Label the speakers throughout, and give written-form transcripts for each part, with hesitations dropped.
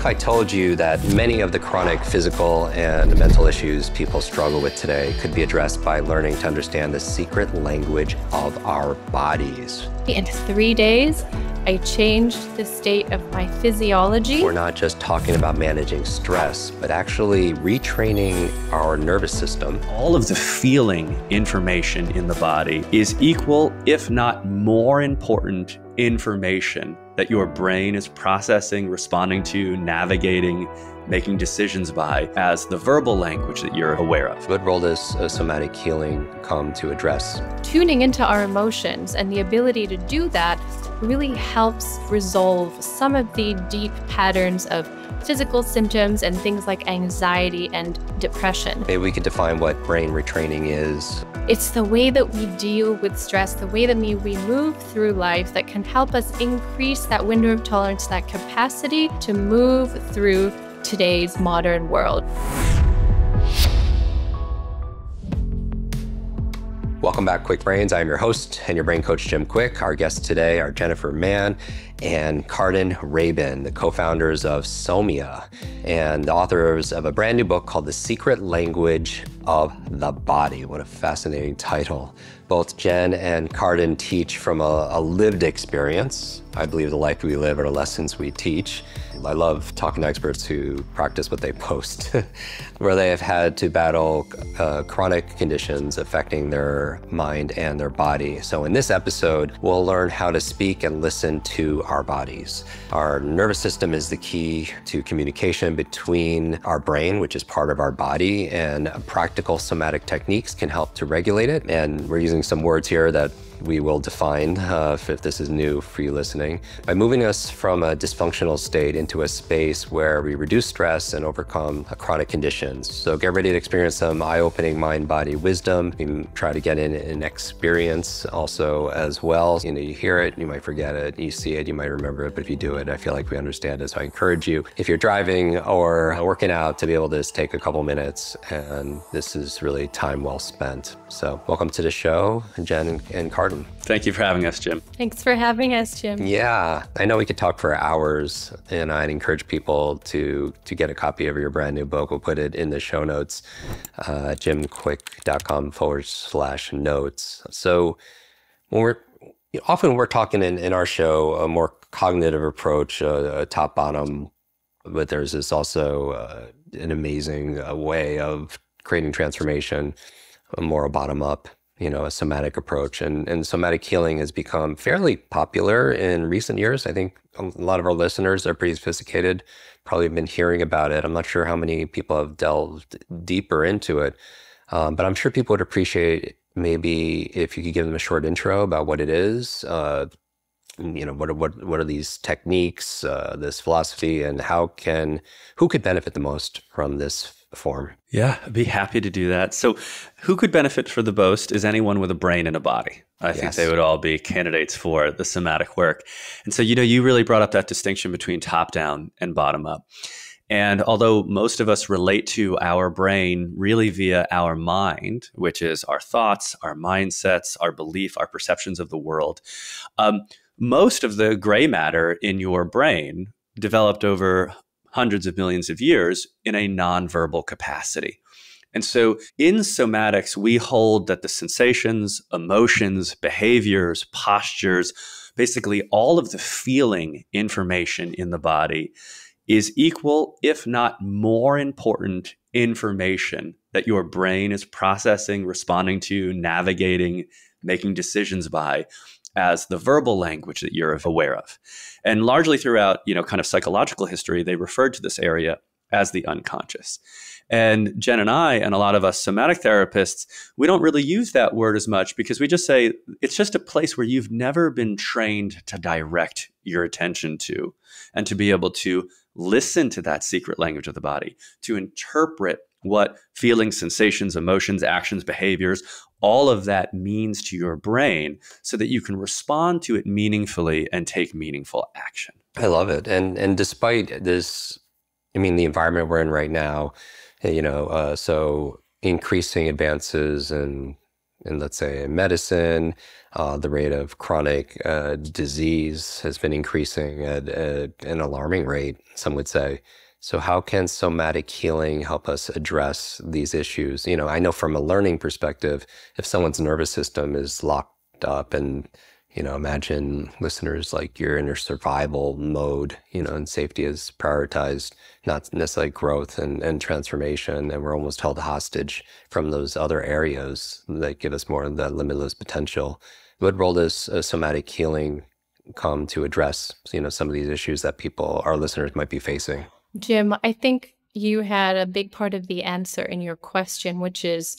Speaker 1: What if I told you that many of the chronic physical and mental issues people struggle with today could be addressed by learning to understand the secret language of our bodies?
Speaker 2: In 3 days, I changed the state of my physiology.
Speaker 1: We're not just talking about managing stress, but actually retraining our nervous system.
Speaker 3: All of the feeling information in the body is equal, if not more important, information that your brain is processing, responding to, navigating, making decisions by as the verbal language that you're aware of.
Speaker 1: What role does somatic healing come to address?
Speaker 2: Tuning into our emotions and the ability to do that really helps resolve some of the deep patterns of physical symptoms and things like anxiety and depression.
Speaker 1: Maybe we could define what brain retraining is.
Speaker 2: It's the way that we deal with stress, the way that we move through life that can help us increase that window of tolerance, that capacity to move through today's modern world.
Speaker 1: Welcome back, Kwik Brains. I'm your host and your brain coach, Jim Kwik. Our guests today are Jennifer Mann and Karden Rabin, the co-founders of Somia and the authors of a brand new book called The Secret Language of the Body. What a fascinating title. Both Jen and Karden teach from a lived experience. I believe the life we live are the lessons we teach. I love talking to experts who practice what they post, where they have had to battle chronic conditions affecting their mind and their body. So in this episode, we'll learn how to speak and listen to our bodies. Our nervous system is the key to communication between our brain, which is part of our body, and practical somatic techniques can help to regulate it. And we're using some words here that we will define if this is new for you listening, by moving us from a dysfunctional state into a space where we reduce stress and overcome chronic conditions. So get ready to experience some eye-opening mind-body wisdom. You can try to get in an experience also as well. You know, you hear it, you might forget it. You see it, you might remember it, but if you do it, I feel like we understand it. So I encourage you, if you're driving or working out, to be able to just take a couple minutes, and this is really time well spent. So welcome to the show, Jen and Karden.
Speaker 3: Thank you for having us, Jim.
Speaker 2: Thanks for having us, Jim.
Speaker 1: Yeah, I know we could talk for hours, and I'd encourage people to get a copy of your brand new book. We'll put it in the show notes, jimkwik.com/notes. So when we're talking in our show a more cognitive approach, top-bottom, but there's this also an amazing way of creating transformation, a more bottom-up, a somatic approach. And somatic healing has become fairly popular in recent years. I think a lot of our listeners are pretty sophisticated, probably been hearing about it. I'm not sure how many people have delved deeper into it, but I'm sure people would appreciate maybe if you could give them a short intro about what it is, what are these techniques, this philosophy, and who could benefit the most from this form?
Speaker 3: Yeah, I'd be happy to do that. So who could benefit for the most is anyone with a brain and a body. I think they would all be candidates for the somatic work. And so, you really brought up that distinction between top down and bottom up. And although most of us relate to our brain really via our mind, which is our thoughts, our mindsets, our belief, our perceptions of the world, most of the gray matter in your brain developed over hundreds of millions of years in a nonverbal capacity. And so in somatics, we hold that the sensations, emotions, behaviors, postures, basically all of the feeling information in the body is equal, if not more important, information that your brain is processing, responding to, navigating, making decisions by as the verbal language that you're aware of. And largely throughout, kind of psychological history, they referred to this area as the unconscious. And Jen and I, and a lot of us somatic therapists, we don't really use that word as much because we just say it's just a place where you've never been trained to direct your attention to and to be able to listen to that secret language of the body, to interpret what feelings, sensations, emotions, actions, behaviors, all of that means to your brain so that you can respond to it meaningfully and take meaningful action.
Speaker 1: I love it. And despite this, the environment we're in right now, so increasing advances in let's say, medicine. The rate of chronic disease has been increasing at an alarming rate, some would say. So how can somatic healing help us address these issues? I know from a learning perspective, if someone's nervous system is locked up and, imagine listeners, like, you're in your survival mode, and safety is prioritized, not necessarily growth and transformation. And we're almost held hostage from those other areas that give us more of that limitless potential. What role does somatic healing come to address, some of these issues that our listeners might be facing?
Speaker 2: Jim, I think you had a big part of the answer in your question, which is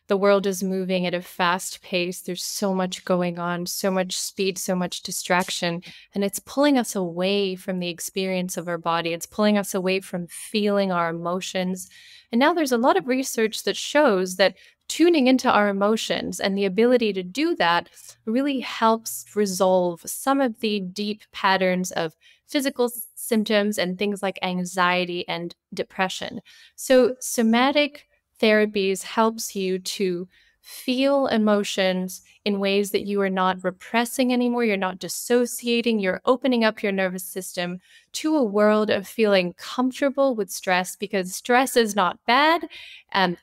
Speaker 2: the world is moving at a fast pace. There's so much going on, so much speed, so much distraction, and it's pulling us away from the experience of our body. It's pulling us away from feeling our emotions. And now there's a lot of research that shows that tuning into our emotions and the ability to do that really helps resolve some of the deep patterns of physical symptoms and things like anxiety and depression. So somatic therapies helps you to feel emotions in ways that you are not repressing anymore. You're not dissociating. You're opening up your nervous system to a world of feeling comfortable with stress, because stress is not bad.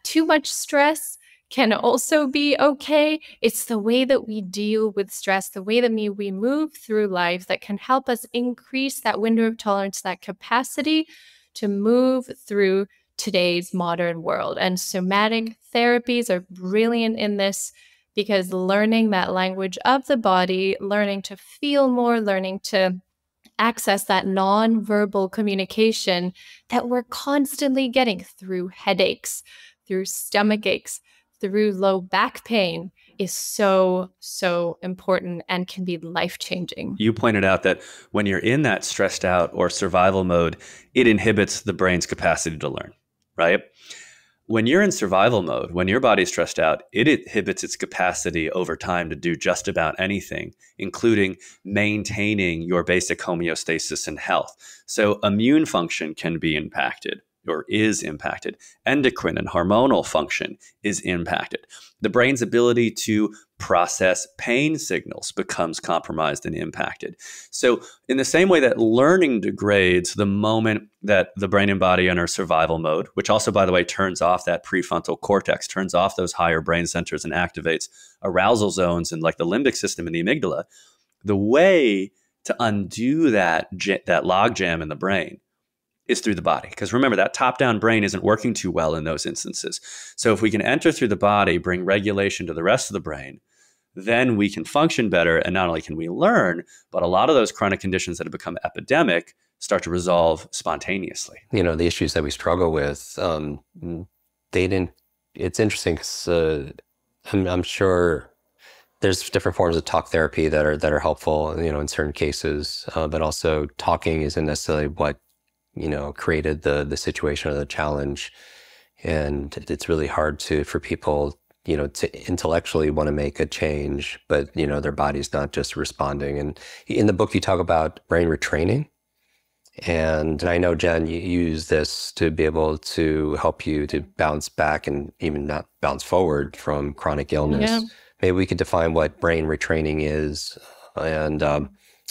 Speaker 2: Too much stress can also be okay. It's the way that we deal with stress, the way that we move through life, that can help us increase that window of tolerance, that capacity to move through today's modern world. And somatic therapies are brilliant in this, because learning that language of the body, learning to feel more, learning to access that nonverbal communication that we're constantly getting through headaches, through stomach aches, through low back pain, is so, so important and can be life-changing.
Speaker 3: You pointed out that when you're in that stressed out or survival mode, it inhibits the brain's capacity to learn, right? When you're in survival mode, when your body's stressed out, it inhibits its capacity over time to do just about anything, including maintaining your basic homeostasis and health. So immune function can be impacted, or is impacted. Endocrine and hormonal function is impacted. The brain's ability to process pain signals becomes compromised and impacted. So in the same way that learning degrades the moment that the brain and body enter survival mode, which also, by the way, turns off that prefrontal cortex, turns off those higher brain centers and activates arousal zones and like the limbic system and the amygdala, the way to undo that logjam in the brain is through the body. Because remember, that top-down brain isn't working too well in those instances. So if we can enter through the body, bring regulation to the rest of the brain, then we can function better. And not only can we learn, but a lot of those chronic conditions that have become epidemic start to resolve spontaneously.
Speaker 1: The issues that we struggle with, it's interesting because I'm sure there's different forms of talk therapy that are helpful, in certain cases, but also talking isn't necessarily what created the situation or the challenge. And it's really hard for people, to intellectually want to make a change, but, their body's not just responding. And in the book, you talk about brain retraining. And I know, Jen, you use this to be able to help you to bounce back and even not bounce forward from chronic illness. Yeah. Maybe we could define what brain retraining is, and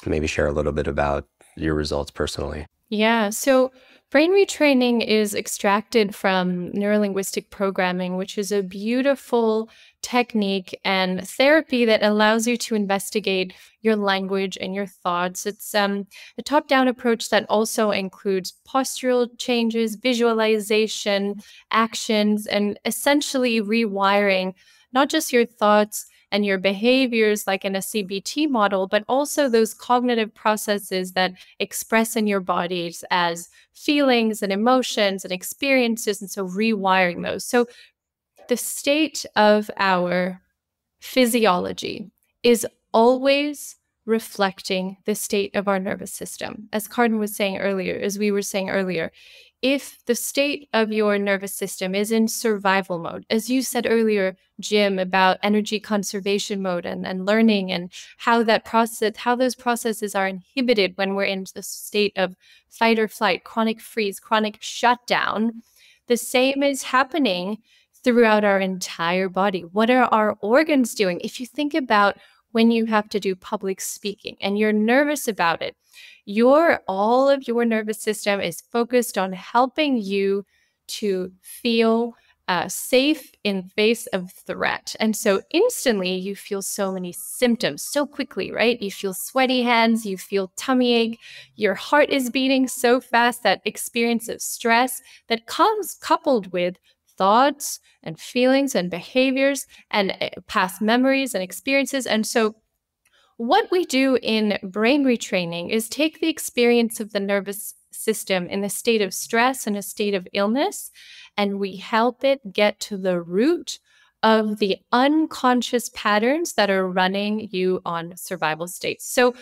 Speaker 1: maybe share a little bit about your results personally.
Speaker 2: Yeah, so brain retraining is extracted from neurolinguistic programming, which is a beautiful technique and therapy that allows you to investigate your language and your thoughts. It's a top-down approach that also includes postural changes, visualization, actions, and essentially rewiring not just your thoughts and your behaviors like in a CBT model, but also those cognitive processes that express in your bodies as feelings and emotions and experiences, and so rewiring those. So the state of our physiology is always reflecting the state of our nervous system. As Karden was saying earlier, as we were saying earlier, if the state of your nervous system is in survival mode, as you said earlier, Jim, about energy conservation mode and learning and how those processes are inhibited when we're in the state of fight or flight, chronic freeze, chronic shutdown, the same is happening throughout our entire body. What are our organs doing? If you think about when you have to do public speaking and you're nervous about it, all of your nervous system is focused on helping you to feel safe in face of threat. And so instantly you feel so many symptoms so quickly, right? You feel sweaty hands, you feel tummy ache, your heart is beating so fast. That experience of stress that comes coupled with thoughts and feelings and behaviors and past memories and experiences. And so what we do in brain retraining is take the experience of the nervous system in a state of stress and a state of illness, and we help it get to the root of the unconscious patterns that are running you on survival states. So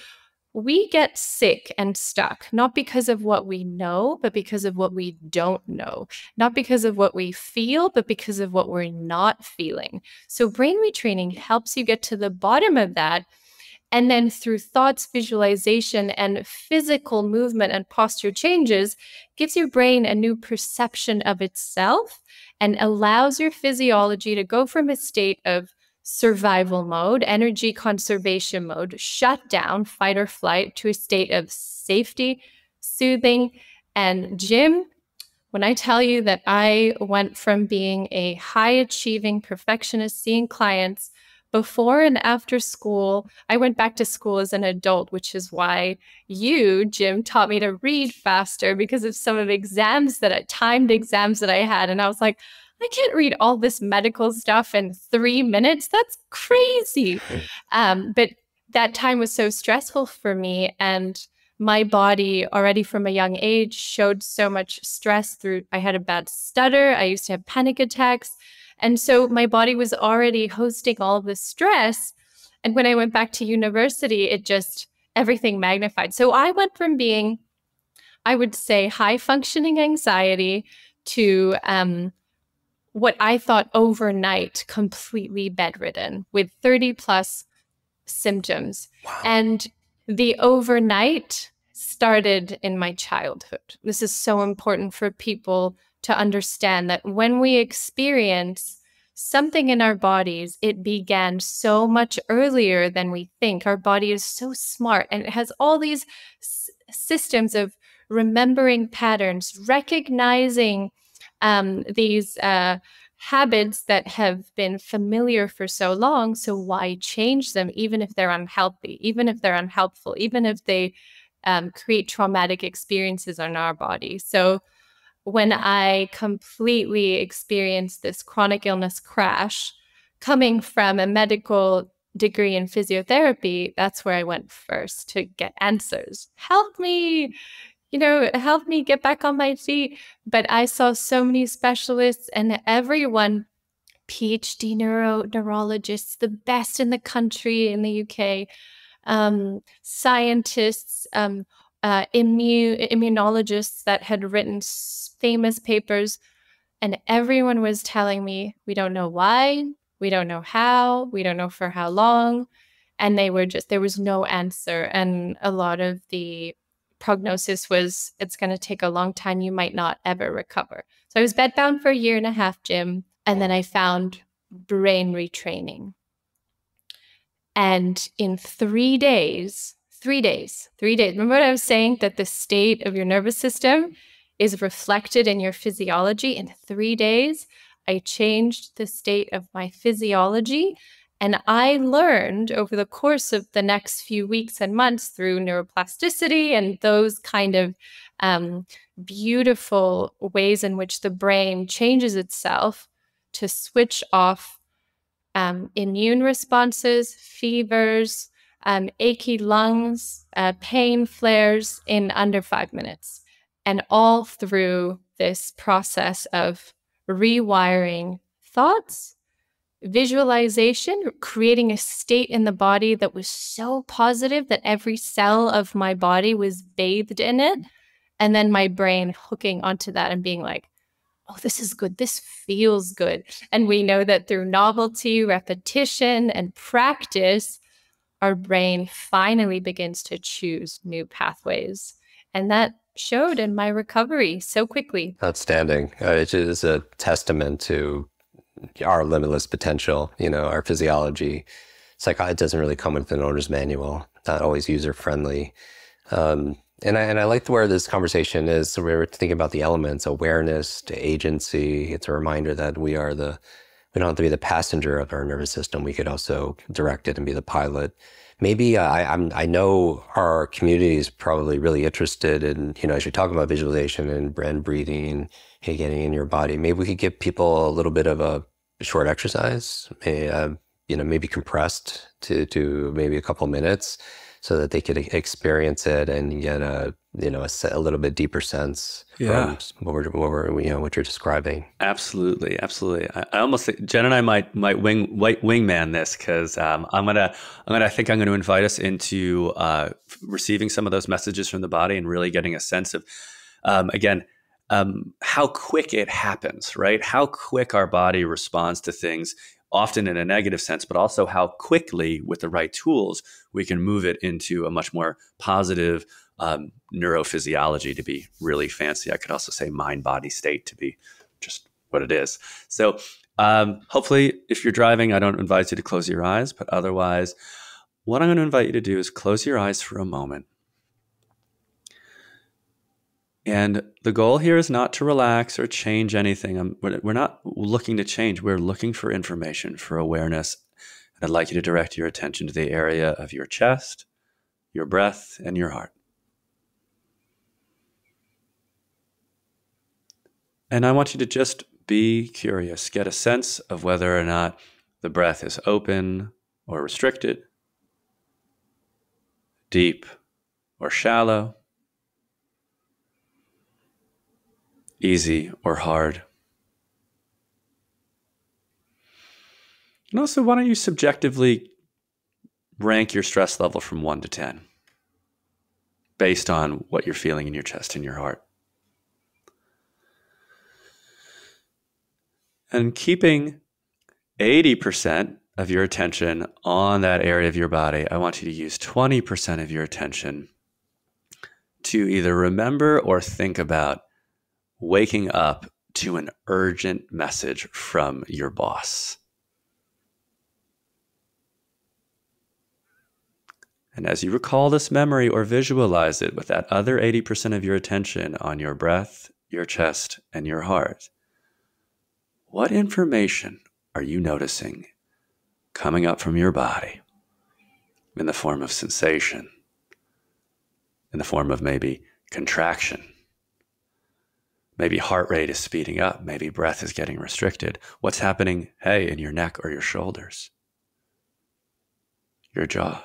Speaker 2: we get sick and stuck, not because of what we know, but because of what we don't know. Not because of what we feel, but because of what we're not feeling. So brain retraining helps you get to the bottom of that. And then through thoughts, visualization, and physical movement and posture changes, gives your brain a new perception of itself and allows your physiology to go from a state of survival mode, energy conservation mode, shut down, fight or flight, to a state of safety, soothing. And Jim, when I tell you that I went from being a high-achieving perfectionist, seeing clients before and after school, I went back to school as an adult, which is why you, Jim, taught me to read faster because of some of timed exams that I had. And I was like, I can't read all this medical stuff in 3 minutes. That's crazy. But that time was so stressful for me. And my body already from a young age showed so much stress I had a bad stutter. I used to have panic attacks. And so my body was already hosting all of this stress. And when I went back to university, everything magnified. So I went from being, I would say, high functioning anxiety to what I thought overnight completely bedridden with 30 plus symptoms.
Speaker 1: Wow.
Speaker 2: And the overnight started in my childhood. This is so important for people to understand, that when we experience something in our bodies, it began so much earlier than we think. Our body is so smart, and it has all these systems of remembering patterns, recognizing these habits that have been familiar for so long. So why change them, even if they're unhealthy, even if they're unhelpful, even if they create traumatic experiences on our body? So when I completely experienced this chronic illness crash, coming from a medical degree in physiotherapy, that's where I went first to get answers. Help me get back on my feet. But I saw so many specialists, and everyone, PhD neurologists, the best in the country in the UK, scientists, immunologists that had written famous papers, and everyone was telling me, we don't know why, we don't know how, we don't know for how long. And there was no answer. And a lot of the prognosis was, it's going to take a long time, you might not ever recover. So I was bedbound for 1.5 years, Jim, and then I found brain retraining. And in 3 days, remember what I was saying, that the state of your nervous system is reflected in your physiology? In 3 days, I changed the state of my physiology. And I learned over the course of the next few weeks and months, through neuroplasticity and those kind of beautiful ways in which the brain changes itself to switch off immune responses, fevers, achy lungs, pain flares in under 5 minutes. And all through this process of rewiring thoughts, visualization, creating a state in the body that was so positive that every cell of my body was bathed in it. And then my brain hooking onto that and being like, oh, this is good. This feels good. And we know that through novelty, repetition, and practice, our brain finally begins to choose new pathways. And that showed in my recovery so quickly.
Speaker 1: Outstanding. It is a testament to our limitless potential, our physiology. It's like it doesn't really come with an owner's manual, not always user friendly. And I like where this conversation is. So we're thinking about the elements, awareness to agency. It's a reminder that we don't have to be the passenger of our nervous system. We could also direct it and be the pilot. Maybe I know our community is probably really interested in, as you're talking about visualization and breathing, getting in your body. Maybe we could give people a little bit of a short exercise, maybe compressed to maybe a couple minutes, so that they could experience it and get a little bit deeper sense from what you're describing.
Speaker 3: Absolutely. I almost think Jen and I might wingman this, because I think I'm going to invite us into receiving some of those messages from the body and really getting a sense of how quick it happens, right? How quick our body responds to things, often in a negative sense, but also how quickly, with the right tools, we can move it into a much more positive neurophysiology, to be really fancy. I could also say mind-body state, to be just what it is. So hopefully, if you're driving, I don't invite you to close your eyes, but otherwise, what I'm going to invite you to do is close your eyes for a moment. And the goal here is not to relax or change anything. We're not looking to change. We're looking for information, for awareness. And I'd like you to direct your attention to the area of your chest, your breath, and your heart. And I want you to just be curious, get a sense of whether or not the breath is open or restricted, deep or shallow, easy or hard. And also, why don't you subjectively rank your stress level from 1 to 10 based on what you're feeling in your chest and your heart. And keeping 80% of your attention on that area of your body, I want you to use 20% of your attention to either remember or think about waking up to an urgent message from your boss. And as you recall this memory or visualize it with that other 80% of your attention on your breath, your chest, and your heart, what information are you noticing coming up from your body in the form of sensation, in the form of maybe contraction? Maybe heart rate is speeding up. Maybe breath is getting restricted. What's happening, in your neck or your shoulders? Your jaw?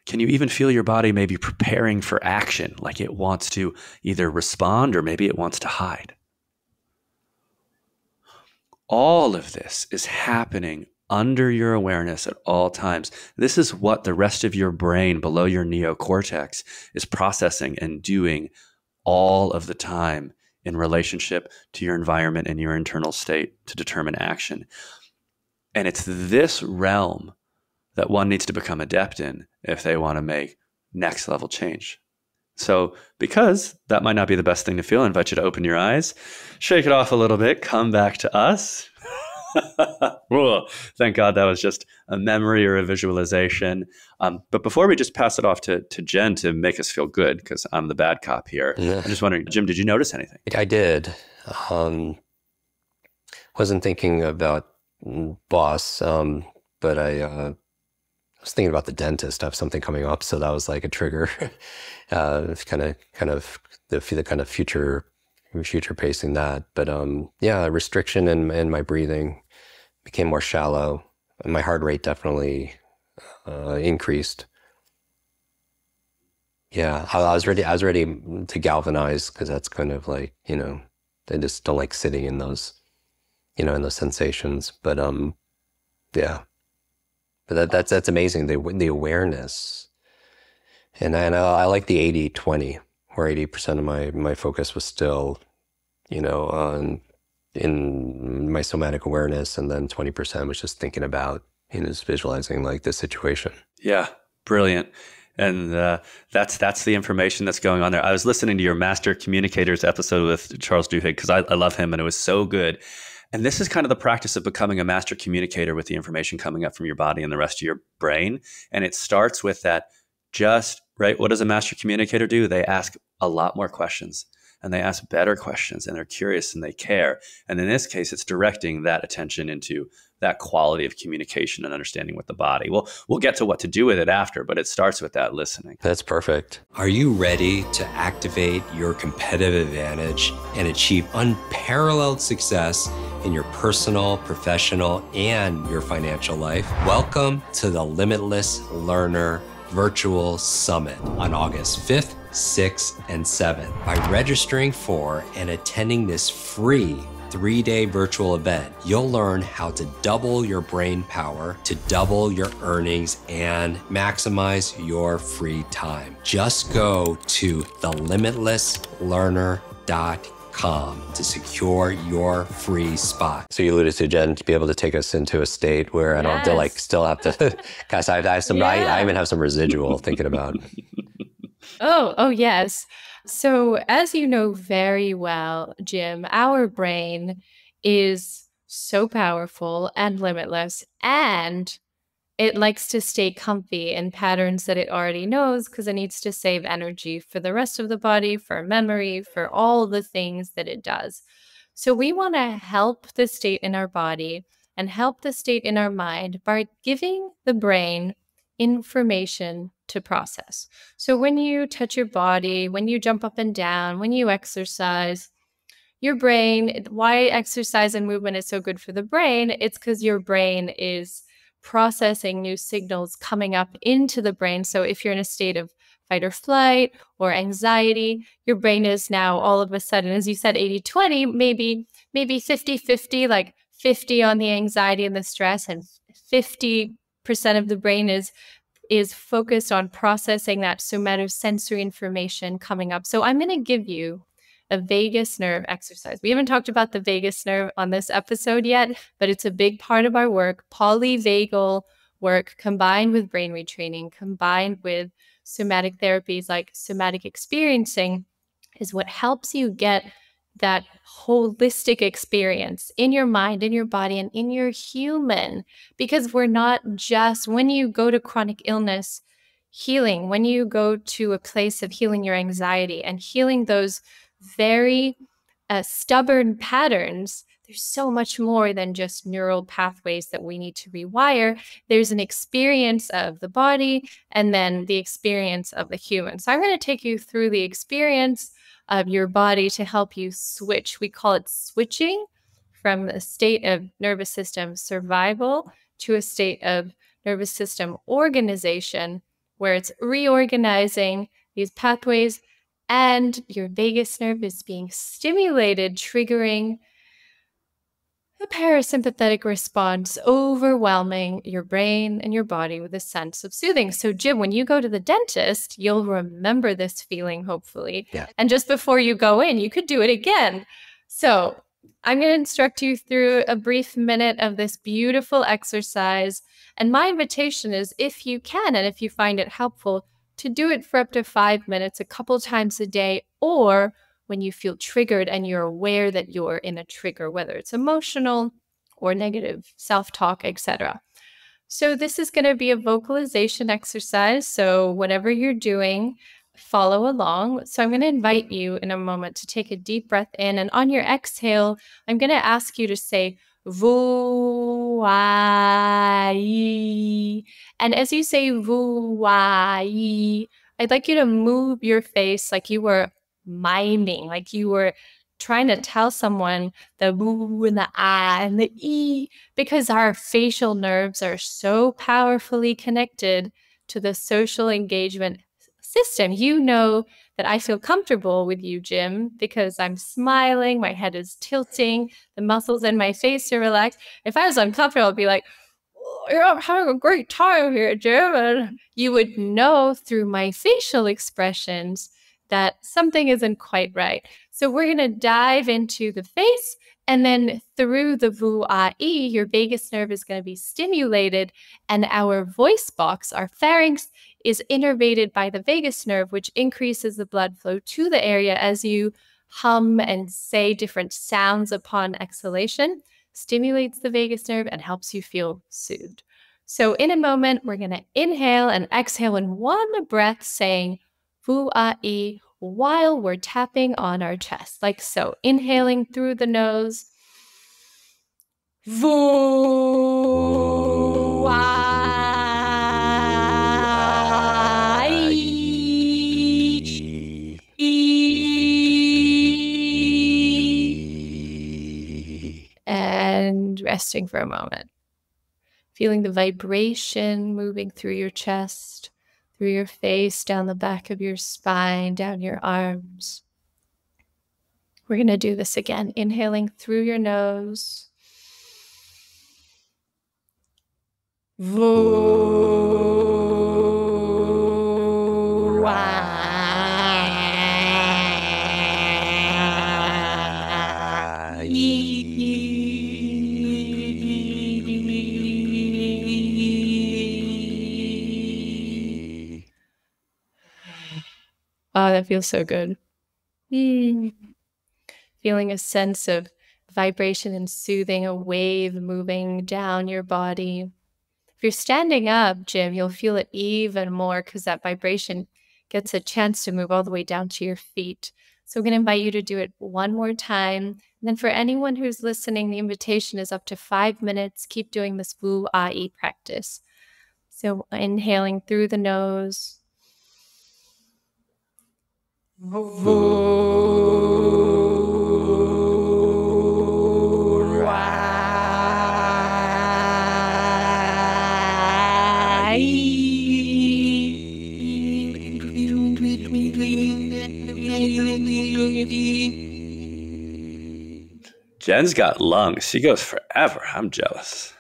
Speaker 3: Can you even feel your body maybe preparing for action, like it wants to either respond or maybe it wants to hide? All of this is happening under your awareness at all times. This is what the rest of your brain below your neocortex is processing and doing all of the time in relationship to your environment and your internal state to determine action. And it's this realm that one needs to become adept in if they want to make next level change. So because that might not be the best thing to feel, I invite you to open your eyes, shake it off a little bit, come back to us. Whoa, thank God that was just a memory or a visualization. But before we just pass it off to Jen to make us feel good, because I'm the bad cop here, I'm just wondering, Jim, did you notice anything?
Speaker 1: I did. Wasn't thinking about boss, but I was thinking about the dentist. I have something coming up, so that was like a trigger. It's kind of the future pacing that. But restriction in my breathing became more shallow, and my heart rate definitely increased. Yeah, I was ready to galvanize, because that's kind of like, I just don't like sitting in those, in those sensations. But but that's amazing, the awareness. And I like the 80-20, where 80% of my focus was still, in my somatic awareness, and then 20% was just thinking about, just visualizing like the situation.
Speaker 3: Yeah, brilliant. And that's the information that's going on there. I was listening to your Master Communicators episode with Charles Duhigg, because I love him, and it was so good. And this is kind of the practice of becoming a master communicator with the information coming up from your body and the rest of your brain. And it starts with that right? What does a master communicator do? They ask a lot more questions, and they ask better questions, and they're curious and they care. And in this case, it's directing that attention into that quality of communication and understanding with the body. We'll get to what to do with it after, but it starts with that listening.
Speaker 1: That's perfect. Are you ready to activate your competitive advantage and achieve unparalleled success in your personal, professional, and your financial life? Welcome to the Limitless Learner Virtual Summit on August 5th, 6th, and 7th. By registering for and attending this free 3-day virtual event, you'll learn how to double your brain power, to double your earnings, and maximize your free time. Just go to thelimitlesslearner.com to secure your free spot. So you alluded to, Jen, to be able to take us into a state where I don't have to still have to, guys, I even have some residual thinking about.
Speaker 2: Oh, yes. So as you know very well, Jim, our brain is so powerful and limitless, and it likes to stay comfy in patterns that it already knows because it needs to save energy for the rest of the body, for memory, for all the things that it does. So we want to help the state in our body and help the state in our mind by giving the brain information to process. So when you touch your body, when you jump up and down, when you exercise, your brain, why exercise and movement is so good for the brain, it's because your brain is processing new signals coming up into the brain. So if you're in a state of fight or flight or anxiety, your brain is now all of a sudden, as you said, 80-20, maybe 50-50, like 50 on the anxiety and the stress, and 50% of the brain is focused on processing that somatosensory information coming up. So I'm going to give you a vagus nerve exercise. We haven't talked about the vagus nerve on this episode yet, but it's a big part of our work. Polyvagal work combined with brain retraining, combined with somatic therapies like somatic experiencing is what helps you get that holistic experience in your mind, in your body, and in your human. Because we're not just, when you go to chronic illness healing, when you go to a place of healing your anxiety and healing those very stubborn patterns, there's so much more than just neural pathways that we need to rewire. There's an experience of the body and then the experience of the human. So I'm going to take you through the experience of your body to help you switch. We call it switching from a state of nervous system survival to a state of nervous system organization, where it's reorganizing these pathways and your vagus nerve is being stimulated, triggering a parasympathetic response, overwhelming your brain and your body with a sense of soothing. So, Jim, when you go to the dentist, you'll remember this feeling, hopefully.
Speaker 1: Yeah.
Speaker 2: And just before you go in, you could do it again. So I'm going to instruct you through a brief minute of this beautiful exercise. And my invitation is, if you can, and if you find it helpful, to do it for up to 5 minutes, a couple times a day, or when you feel triggered and you're aware that you're in a trigger, whether it's emotional or negative self-talk, etc. So this is going to be a vocalization exercise. So whatever you're doing, follow along. So I'm going to invite you in a moment to take a deep breath in. And on your exhale, I'm going to ask you to say, vu-wai. And as you say vu-wai, I'd like you to move your face like you were miming, like you were trying to tell someone the woo and the ah and the e, because our facial nerves are so powerfully connected to the social engagement system. You know that I feel comfortable with you, Jim, because I'm smiling, my head is tilting, the muscles in my face are relaxed. If I was uncomfortable, I'd be like, oh, I'm having a great time here, Jim. And you would know through my facial expressions that something isn't quite right. So we're going to dive into the face, and then through the vu-a-e, your vagus nerve is going to be stimulated, and our voice box, our pharynx, is innervated by the vagus nerve, which increases the blood flow to the area as you hum and say different sounds upon exhalation. stimulates the vagus nerve, and helps you feel soothed. So in a moment, we're going to inhale and exhale in one breath, saying Vu-A-E while we're tapping on our chest, like so. Inhaling through the nose. And resting for a moment. Feeling the vibration moving through your chest, through your face, down the back of your spine, down your arms. We're going to do this again. Inhaling through your nose. Oh, that feels so good. Feeling a sense of vibration and soothing, a wave moving down your body. If you're standing up, Jim, you'll feel it even more because that vibration gets a chance to move all the way down to your feet. So I'm going to invite you to do it one more time. And then for anyone who's listening, the invitation is up to 5 minutes. Keep doing this Vu-A-E practice. So inhaling through the nose.
Speaker 3: Jen's got lungs. She goes forever. I'm jealous.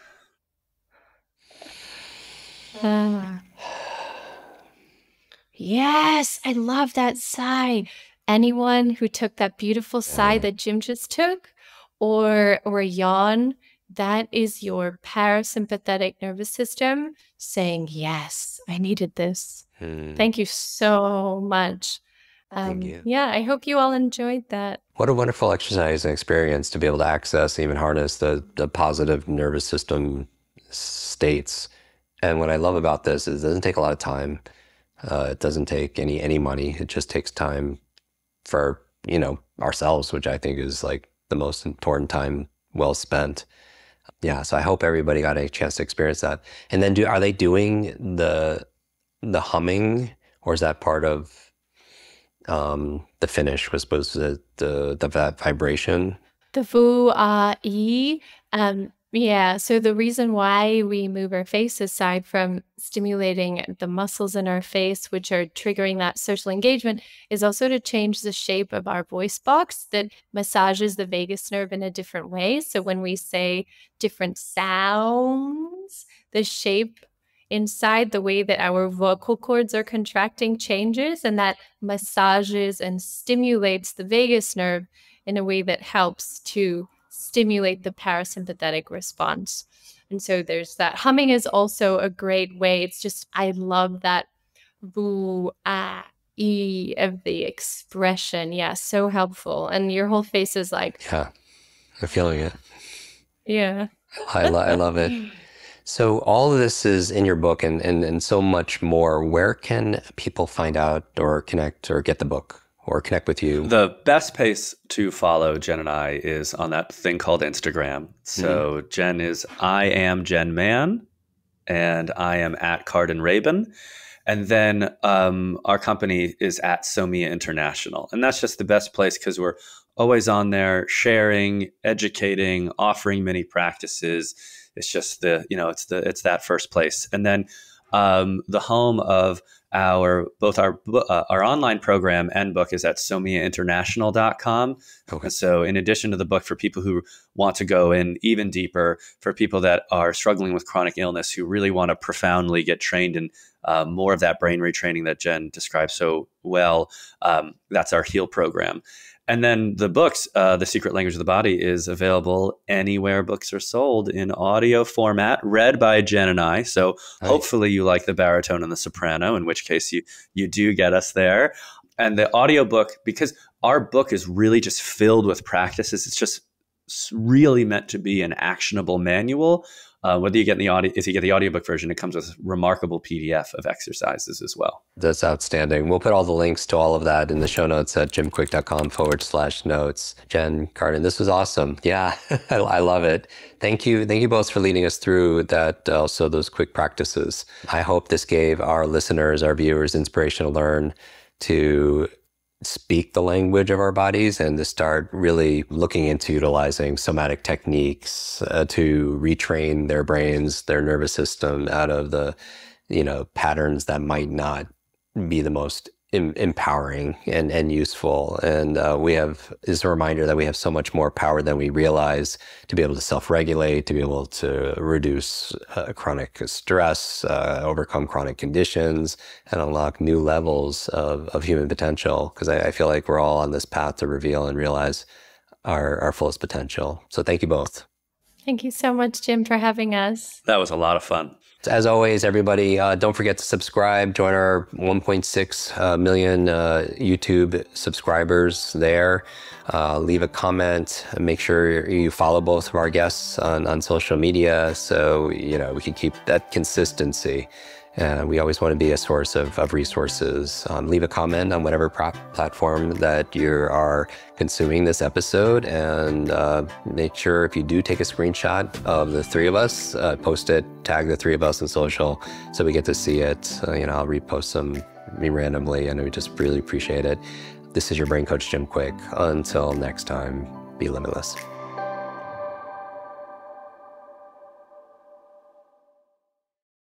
Speaker 2: Yes, I love that sigh. Anyone who took that beautiful sigh that Jim just took, or a yawn, that is your parasympathetic nervous system saying, yes, I needed this. Thank you so much.
Speaker 1: Thank you.
Speaker 2: Yeah, I hope you all enjoyed that.
Speaker 1: What a wonderful exercise and experience to be able to access, even harness the positive nervous system states. And what I love about this is it doesn't take a lot of time. It doesn't take any money. It just takes time for, ourselves, which I think is like the most important time well spent. Yeah, so I hope everybody got a chance to experience that. And then are they doing the humming, or is that part of the finish? Was supposed to the vibration?
Speaker 2: The Vu-A-E. Yeah, so the reason why we move our face, aside from stimulating the muscles in our face, which are triggering that social engagement, is also to change the shape of our voice box that massages the vagus nerve in a different way. So when we say different sounds, the shape inside, the way that our vocal cords are contracting changes, and that massages and stimulates the vagus nerve in a way that helps to stimulate the parasympathetic response. And so there's that. Humming is also a great way. It's just, I love that Vu-A-E of the expression. Yeah, so helpful. And your whole face is like...
Speaker 1: Yeah, I'm feeling it.
Speaker 2: Yeah.
Speaker 1: I love it. So all of this is in your book and so much more. Where can people find out or connect or get the book or connect with you?
Speaker 3: The best place to follow Jen and I is on that thing called Instagram. So Jen is I am Jen Mann, and I am at Karden Rabin. And then our company is at Somia International. And that's just the best place because we're always on there sharing, educating, offering many practices. It's just it's that first place. And then the home of both our online program and book is at somiainternational.com. Okay. So in addition to the book, for people who want to go in even deeper, for people that are struggling with chronic illness, who really want to profoundly get trained in more of that brain retraining that Jen described so well, that's our HEAL program. And then the books, The Secret Language of the Body, is available anywhere books are sold in audio format, read by Jen and I. So hopefully you like the baritone and the soprano, in which case you do get us there. And the audio book, because our book is really just filled with practices, it's just really meant to be an actionable manual. Whether you get if you get the audiobook version, it comes with a remarkable PDF of exercises as well.
Speaker 1: That's outstanding. We'll put all the links to all of that in the show notes at jimkwik.com/notes. Jen, Karden, this was awesome. Yeah, I love it. Thank you. Thank you both for leading us through that, also those quick practices. I hope this gave our listeners, our viewers, inspiration to learn to speak the language of our bodies and to start really looking into utilizing somatic techniques to retrain their brains, their nervous system out of the, patterns that might not be the most empowering and useful. And is a reminder that we have so much more power than we realize to be able to self-regulate, to be able to reduce chronic stress, overcome chronic conditions, and unlock new levels of human potential. Because I feel like we're all on this path to reveal and realize our fullest potential. So thank you both.
Speaker 2: Thank you so much, Jim, for having us.
Speaker 3: That was a lot of fun.
Speaker 1: As always, everybody, don't forget to subscribe. Join our 1.6 million YouTube subscribers there. Leave a comment. Make sure you follow both of our guests on social media so we can keep that consistency. We always want to be a source of resources. Leave a comment on whatever platform that you are consuming this episode, and make sure if you do take a screenshot of the three of us, post it, tag the three of us on social so we get to see it. I'll repost them randomly, and we just really appreciate it. This is your brain coach, Jim Kwik. Until next time, be limitless.